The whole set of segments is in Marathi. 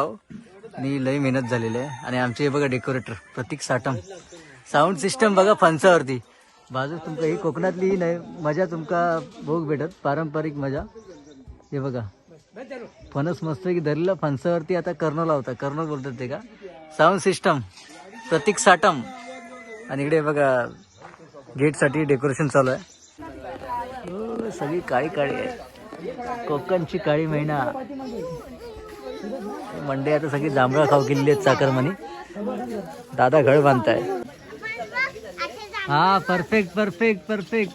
आणि लई मेहनत झालेली आहे. आणि आमचे हे बघा डेकोरेटर प्रतीक साटम. साऊंड सिस्टम बघा फणसावरती. बाजू तुमका ही कोकणातली नाही मजा तुमका भोग भेटत, पारंपरिक मजा. हे बघा फणस मस्त की धरलेला फणसावरती आता कर्नल लावता. कर्नल बोलतात ते का. साऊंड सिस्टम प्रतीक साटम. आणि इकडे बघा गेटसाठी डेकोरेशन चालू आहे. हो, सगळी काळी काळी आहे. कोकणची काळी महिना. मंडई आता सगळी जांभळा खाऊ केलेली आहेत चाकरमानी. दादा घळ बांधताय. हा परफेक्ट परफेक्ट परफेक्ट.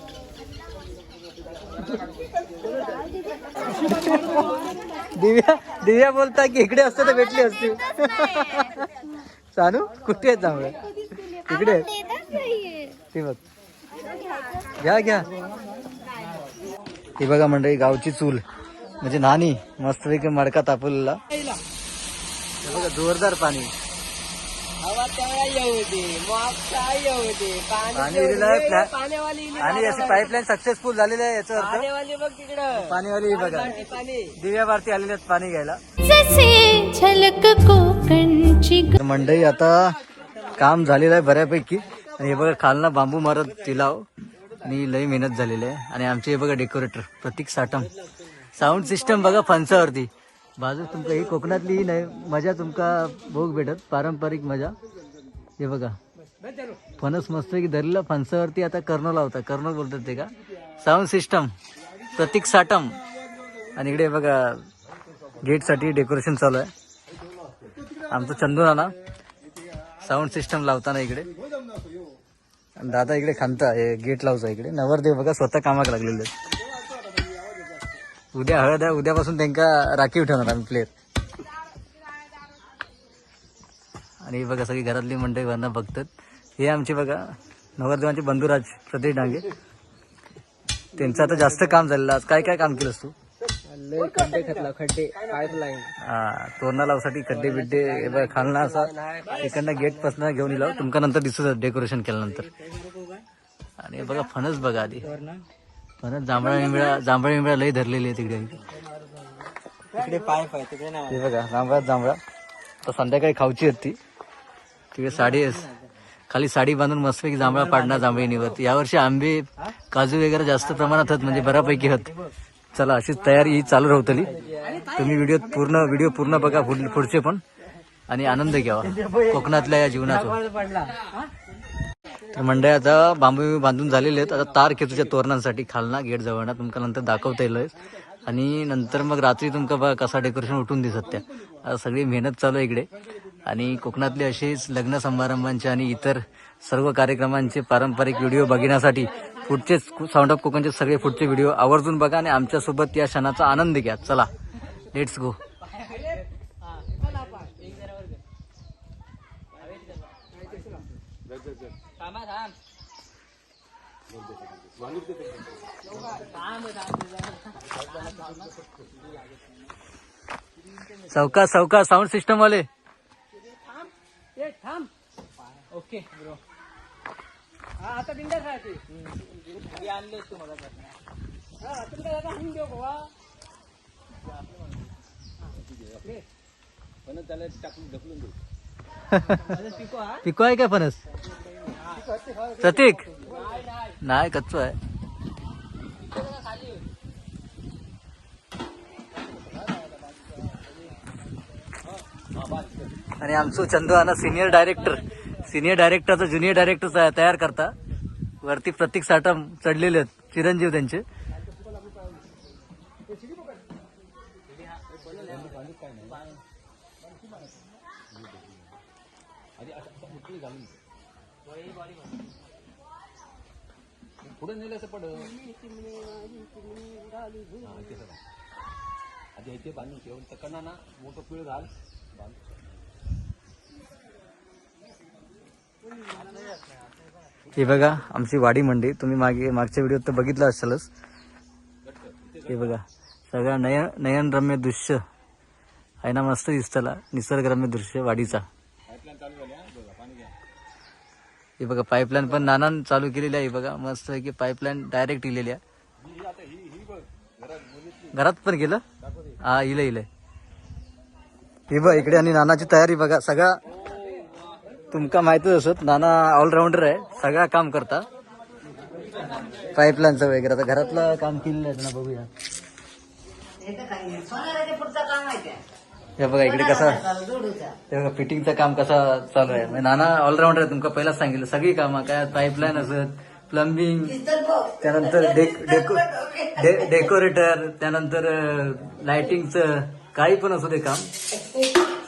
दिव्या दिव्या बोलता की इकडे असतं तर भेटली असती. सानू कुठे आहेत जांभळं? इकडे ते बघ. घ्या घ्या. ही बघा मंडळी गावची चूल म्हणजे नानी मस्तपैकी मडका तापवलेला. बघा जोरदार पाणी. आणि अशी पाईपलाईन सक्सेसफुल झालेली आहे. याचा अर्थ पाणीवाली बघा दिव्या भारती आलेले आहेत पाणी घ्यायला. मंडई आता काम झालेलं आहे बऱ्यापैकी. आणि हे बघा खालना बांबू मारत तिलाव आणि लई मेहनत झालेली आहे. आणि आमचे हे बघा डेकोरेटर प्रतीक साटम. साऊंड सिस्टम बघा फणसावरती. बाजू तुमका ही कोकणातली नाही मजा तुमका भोग भेटत, पारंपरिक मजा. हे बघा फणस मस्त की धरलेला फणसावरती आता कर्नल लावता. कर्नल बोलतात ते का. साऊंड सिस्टम प्रतीक साटम. आणि इकडे बघा गेटसाठी डेकोरेशन चालू आहे. आमचं चंदू नाना साऊंड सिस्टम लावताना इकडे. आणि दादा इकडे खांता हे गेट लावचा इकडे. नवरदेव बघा स्वतः कामाक लागलेले. उद्या हळद आहे, उद्यापासून त्यांना राखीव ठेवणार आम्ही प्लेयर. आणि बघा सगळी घरातली मंडळी वरनं बघतात. हे आमचे बघा नवरदेवांचे बंधुराज प्रदेश डांगे. त्यांचं आता जास्त काम झालेलं. आज काय काय काम केलंस तू? खड्डे खतला खड्डे पाईपलाईन. हा तोरणा लावसाठी खड्डे बिड्डे खालना असा इकडनं गेट पासून घेऊन येलो. तुमका नंतर दिसत डेकोरेशन केल्यानंतर. आणि बघा फणस बघा आधी फणस जांभळा विंबळा लई धरलेली आहे तिकडे. तिकडे पाईप आहे तिकडे नाही. हे बघा जांभळा तर संध्याकाळी खाऊची होती. तिकडे साडी खाली साडी बांधून मस्तपैकी जांभळा पाडणार जांभळीनीवरती. यावर्षी आंबे काजू वगैरे जास्त प्रमाणात आहेत म्हणजे बऱ्यापैकी आहेत. चला अशीच तयारी ही चालू राहतली. तुम्ही व्हिडिओ पूर्ण बघा पुढचे पण. आणि आनंद घ्यावा कोकणातल्या या जीवनाचा. तर मंडळी आता बांबू बांधून झालेले आहेत. आता तार खेचूच्या तोरणांसाठी खालना गेट जवळ तुमका नंतर दाखवता येईल. आणि नंतर मग रात्री तुमका बघा कसा डेकोरेशन उठून दिसत त्या. आता सगळी मेहनत चालू आहे इकडे. आणि कोकणातले असेच लग्न समारंभांचे आणि इतर सर्व कार्यक्रमांचे पारंपरिक व्हिडिओ बघण्यासाठी पुढचे साऊंड ऑफ कोकणचे सगळे पुढचे व्हिडिओ आवर्जून बघा. आणि आमच्यासोबत या क्षणाचा आनंद घ्या. चला लेट्स गो. सावकाश सावकाश साऊंड सिस्टम वाले. Okay bro. हा आता बिंदास राहते. मी आणले तू मला. हा आता काय आता हून देऊ बाबा. फणस त्याला टाकून ढकलून देऊ. पिको आहे का फणस? प्रतीक नाही कच्चो आहे. आणि आमचं चंदू ना सिनियर डायरेक्टरचा ज्युनियर डायरेक्टर तयार करता. वरती प्रतीक साटम चढलेले आहेत चिरंजीव त्यांचे. पुढे नेलं असं पड आधी इथे बांधून ठेवून तकडना ना मोठं पिळ घाल. हे बघा आमची वाडी मंडई. तुम्ही मागच्या व्हिडिओत तर बघितलं असेलच. हे बघा सगळं नयनरम्य दृश्य आहे ना. मस्त दिसतला निसर्गरम्य दृश्य वाडीचा. हे बघा पाईपलाईन पण नानान चालू केलेली आहे. बघा मस्त की पाईपलाईन डायरेक्ट इलेली आहे. घरात पण गेलं. हा इलंय हे बघ इकडे आणि नानाची तयारी बघा. सगळा तुमका माहितच असत, नाना ऑलराऊंडर आहे, सगळा काम करता. पाईपलाईनचं वगैरे आता घरातलं काम केलेलं आहे ना, बघूया. हे बघा इकडे कसं, हे बघा फिटिंगचं काम कसं चालू आहे. म्हणजे नाना ऑलराऊंडर आहे, तुमका पहिलाच सांगितलं. सगळी कामं काय, पाईपलाईन असत, प्लंबिंग, त्यानंतर डेकोरेटर, त्यानंतर लाइटिंगचं काही पण असू दे काम,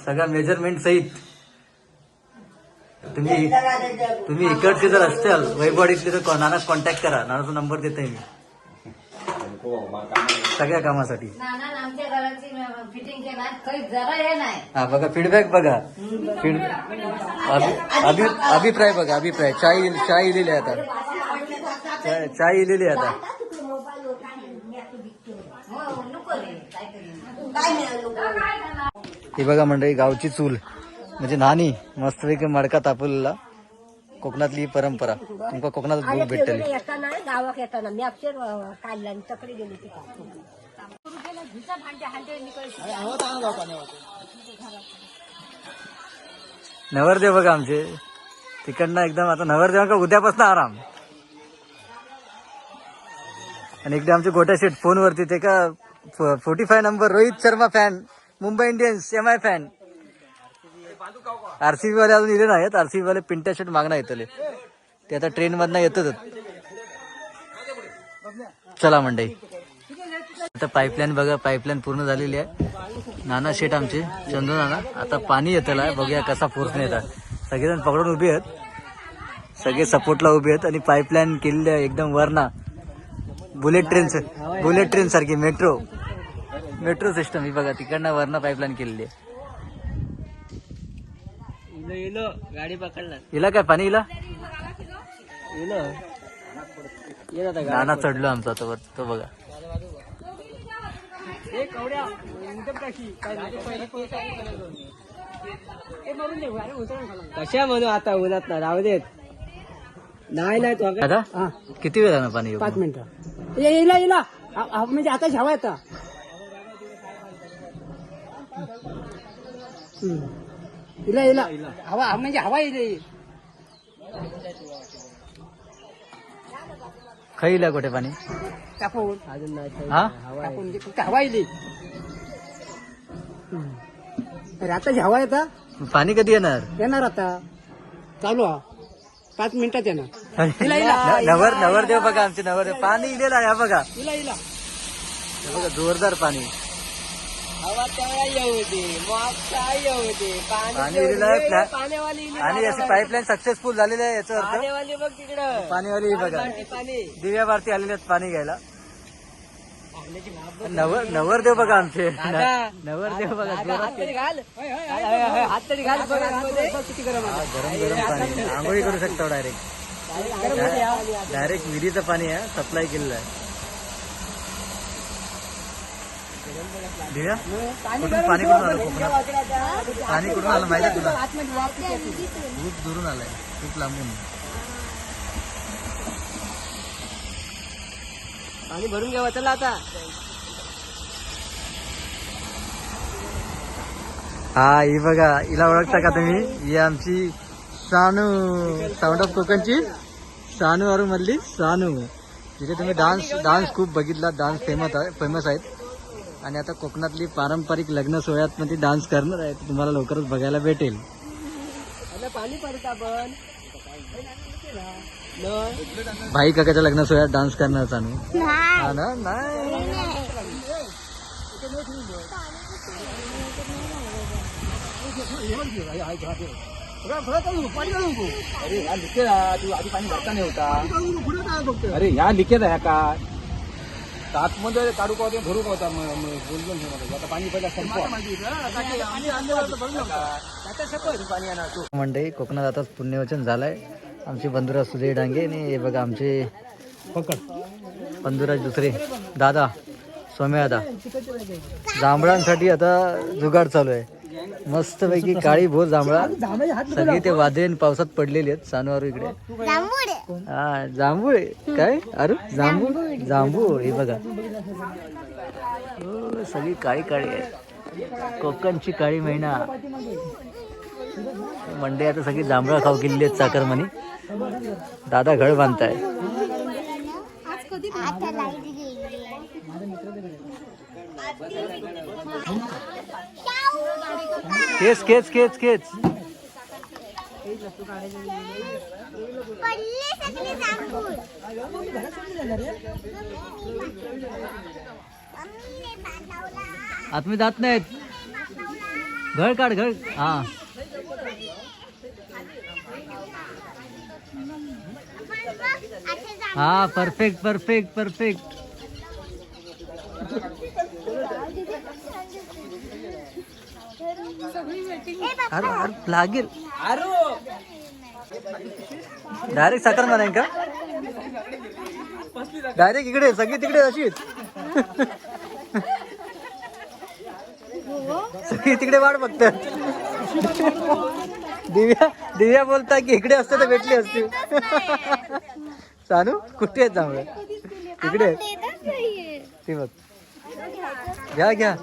सगळा मेजरमेंट सहित. तुम्ही इकडचे जर असताल वैभववाडीतले तर नाना कॉन्टॅक्ट करा, नानाचा नंबर देतोय मी सगळ्या कामासाठी. हा बघा फीडबॅक बघा, अभिप्राय बघा, अभिप्राय. चाय इलेली आहे आता, चाय इलेली आहे आता. ही बघा मंडळी गावची चूल, म्हणजे नानी मस्तपैकी मडका तापवलेला. कोकणातली ही परंपरा, तुमका कोकणात बघ भेटली. गावात येताना मी अक्षर काढला आणि तकडे गेली ती नवरदेव बघा आमचे तिकडनं एकदम. आता नवरदेव का उद्यापासून आराम. आणि इकडे आमचे गोट्या शेट फोनवरती, ते का 45 number Rohit Sharma fan, Mumbai Indians MI fan. RCB वाले अजून इले नाहीत, RCB वाले पिंट्या शर्ट मागणं येतले, ते आता ट्रेन मधनं येतच. चला मंडई, आता पाईपलाईन बघा, पाईपलाईन पूर्ण झालेली आहे. नाना शेट आमचे चंदू नाना, आता पाणी येतलं आहे, बघूया कसा फोर्सने येतात. सगळेजण पकडून उभे आहेत, सगळे सपोर्टला उभे आहेत. आणि पाईपलाईन केलेली आहे एकदम वरना, बुलेट ट्रेन सारखी मेट्रो सिस्टम. ही बघा तिकडनं वरना पाईपलाईन केलेली आहे. गाडी पकडला हिला काय पाणी, हिला नाना चढलो आमचा तो तो बघा. कशा म्हणू आता उन्हात ना, राहू देत. नाही नाही तो आता किती वेळ झाला पाणी येऊन? 5 मिनिटं येला म्हणजे आता झावा येता. इला हवा म्हणजे हवा येईल. खाईला कुठे पाणी टाकून अजून नाही हा टाकून फक्त हवा येईल. आता झावा येता, पाणी कधी येणार आता चालू 5 मिनिटात येणार. नवरदेव बघा आमचे नवरदेव, पाणी इलेलं आहे बघा. हे बघा जोरदार पाणी, हवा तेवढा येऊ दे, मग काय येऊ दे, पाणी इलेलं आहे. आणि अशी पाईपलाईन सक्सेसफुल झालेली आहे, याचा अर्थ पाणीवाली बघ तिकडं, पाणीवाली बघा पाणी दिव्या भारती आलेले आहेत पाणी घ्यायला. नवरदेव बघा आमचे, नवरदेव बघा हात तरी घाल, हात तरी घाल. किती गरम गरम पाणी, आंघोळी करू शकतो डायरेक्ट विहिरीचं पाणी आहे, सप्लाय केलेलं आहे. दिव्या कुठून पाणी कुठून आलं कोकणात? पाणी कुठून आलं माहिती आहे तुला? खूप दुरून आलंय, खूप लांबून. पाणी भरून घ्यावं चला आता. हा ही बघा, हिला ओळखता का तुम्ही? ही आमची सानू, साऊंड ऑफ कोकणची सानू अरू मधली सानू. तिथे तुम्ही डान्स खूप बघितला, डान्स फेमस आहेत. आणि आता कोकणातली पारंपरिक लग्न सोहळ्यात मध्ये डान्स करणार आहे, तुम्हाला लवकरच बघायला भेटेल. पाणी पडता पण भाई काकाच्या लग्न सोहळ्यात डान्स करणार सानू. हा ना, नाही आधी पाणी भरता नाही होता. अरे ह्या लिकेज आहे का आतमध्ये काढू का भरू का होता, बोलून आता पाणी पहिला मंडई. कोकणात आताच पुण्यवचन झालंय. आमचे बंधुराज सुजय डांगे आणि हे बघा आमचे बंधुराज दुसरे दादा सोम्या दादा. जांभळांसाठी आता जुगाड चालू आहे, मस्तपैकी काळी भोर जांभळा, सगळी ते वादळी पावसात पडलेली आहेत. सानू इकडे हा जांभूळ काय, अरे जांभूळ हे बघा, सगळी काळी काळी आहे. कोकणची काळी मैना मंडई आता सगळी जांभळं खाऊ गेलेली आहेत चाकरमानी. दादा घळ बांधताय. केच केच केच केच आतमध्ये जात नाहीत. घळ काढ घळ. हा हा परफेक्ट परफेक्ट परफेक्ट. अरे अरे लागेल. डायरेक्ट साखर माराय का? डायरेक्ट इकडे सगळी तिकडे अशीच. सगळी तिकडे वाट बघतात. दिव्या दिव्या बोलता की इकडे असते तर भेटली असती. सानू कुठे आहेत जांभळे? इकडे ते बघ. घ्या घ्या.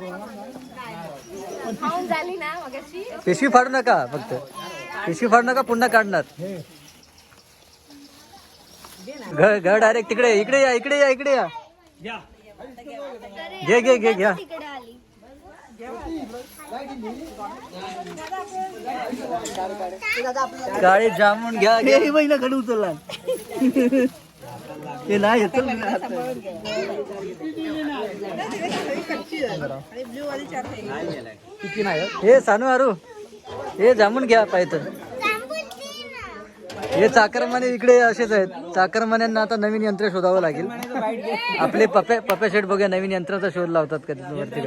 पिशवी फाडू नका. फक्त पिशवी फाडू नका. पुन्हा काढणार. घर घर डायरेक्ट तिकडे. इकडे या इकडे या इकडे या. घे घे घे घ्या. काळे जामून घ्या. घे महिना कडे उचलला. ते नाही हे सानू आरू हे जामून घ्या पाहिजे. हे चाकरमाने इकडे असेच आहेत. चाकरमान्यांना आता नवीन यंत्र शोधावं लागेल. आपले पप्या शेठ बघा नवीन यंत्राचा शोध लावतात कधी वरती.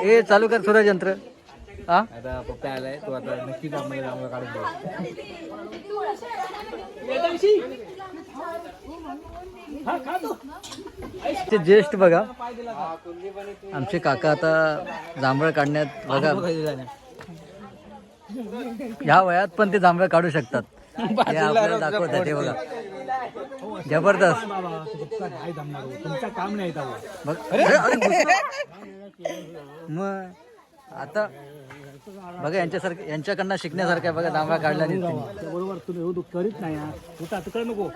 हे चालू कर सूरज यंत्र. हा आता पप्पा आलाय तो आता नक्कीच आम्हाला काढून ते ज्येष्ठ बघा आमचे काका आता जांभळ काढण्यात बघा ह्या वयात पण ते जांभळ काढू शकतात. हे आपल्याला दाखवतात. हे बघा जबरदस्त. तुमचं काम नाही बघ. मग आता बघा यांच्यासारखं यांच्याकडनं शिकण्यासारखं आहे. बघा जांभळा काढला नाही बरोबर. तुम्ही करीत नाही ना. तू नको.